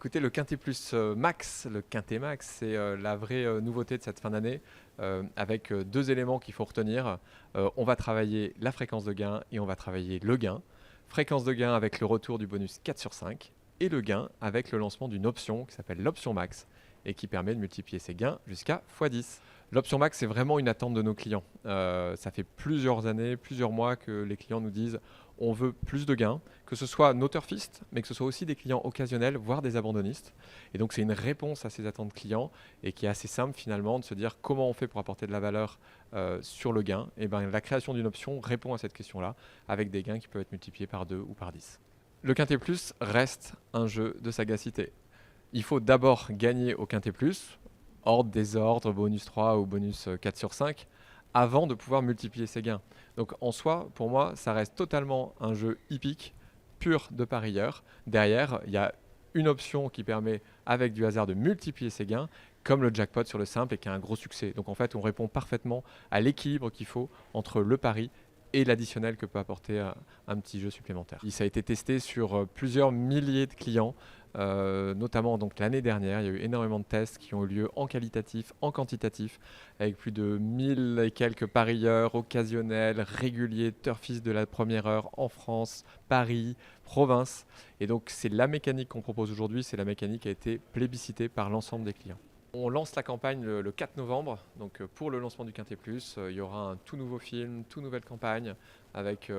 Écoutez, le Quintet Plus Max, le Quintet Max, c'est la vraie nouveauté de cette fin d'année, avec deux éléments qu'il faut retenir. On va travailler la fréquence de gain et on va travailler le gain. Fréquence de gain avec le retour du bonus 4 sur 5 et le gain avec le lancement d'une option qui s'appelle l'option Max et qui permet de multiplier ses gains jusqu'à x10. L'option Max, c'est vraiment une attente de nos clients. Ça fait plusieurs années, plusieurs mois que les clients nous disent on veut plus de gains, que ce soit nos turfistes, mais que ce soit aussi des clients occasionnels, voire des abandonnistes. Et donc c'est une réponse à ces attentes clients et qui est assez simple finalement de se dire comment on fait pour apporter de la valeur sur le gain. Et ben, la création d'une option répond à cette question-là avec des gains qui peuvent être multipliés par 2 ou par 10. Le Quintet Plus reste un jeu de sagacité. Il faut d'abord gagner au Quintet Plus, ordre, désordre, bonus 3 ou bonus 4 sur 5, avant de pouvoir multiplier ses gains. Donc en soi, pour moi, ça reste totalement un jeu hippique, pur de parieur. Derrière, il y a une option qui permet, avec du hasard, de multiplier ses gains, comme le jackpot sur le simple et qui a un gros succès. Donc en fait, on répond parfaitement à l'équilibre qu'il faut entre le pari et l'additionnel que peut apporter un petit jeu supplémentaire. Ça a été testé sur plusieurs milliers de clients, notamment donc l'année dernière. Il y a eu énormément de tests qui ont eu lieu en qualitatif, en quantitatif, avec plus de 1000 et quelques parieurs occasionnels, réguliers, turfistes de la première heure en France, Paris, province. Et donc c'est la mécanique qu'on propose aujourd'hui, c'est la mécanique qui a été plébiscitée par l'ensemble des clients. On lance la campagne le 4 novembre, donc pour le lancement du Quintet Plus, il y aura un tout nouveau film, toute nouvelle campagne avec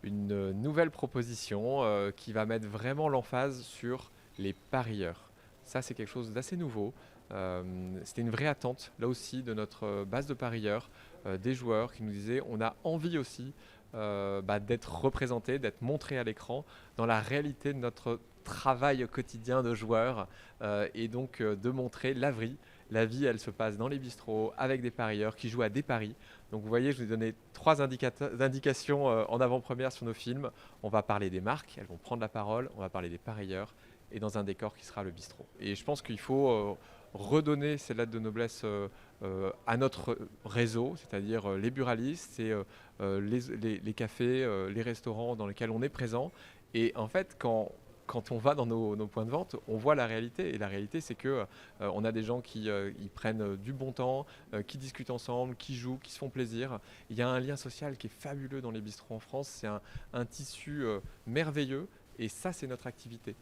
une nouvelle proposition qui va mettre vraiment l'emphase sur les parieurs. Ça, c'est quelque chose d'assez nouveau. C'était une vraie attente, là aussi, de notre base de parieurs, des joueurs qui nous disaient on a envie aussi d'être représenté, d'être montré à l'écran dans la réalité de notre travail au quotidien de joueurs et donc de montrer la vie. La vie, elle se passe dans les bistrots avec des parieurs qui jouent à des paris. Donc vous voyez, je vous ai donné trois indications en avant-première sur nos films. On va parler des marques, elles vont prendre la parole, on va parler des parieurs et dans un décor qui sera le bistrot. Et je pense qu'il faut redonner ces lettres de noblesse à notre réseau, c'est-à-dire les buralistes, et les cafés, les restaurants dans lesquels on est présent. Et en fait, quand on va dans nos points de vente, on voit la réalité. Et la réalité, c'est que on a des gens qui ils prennent du bon temps, qui discutent ensemble, qui jouent, qui se font plaisir. Il y a un lien social qui est fabuleux dans les bistrots en France. C'est un tissu merveilleux. Et ça, c'est notre activité.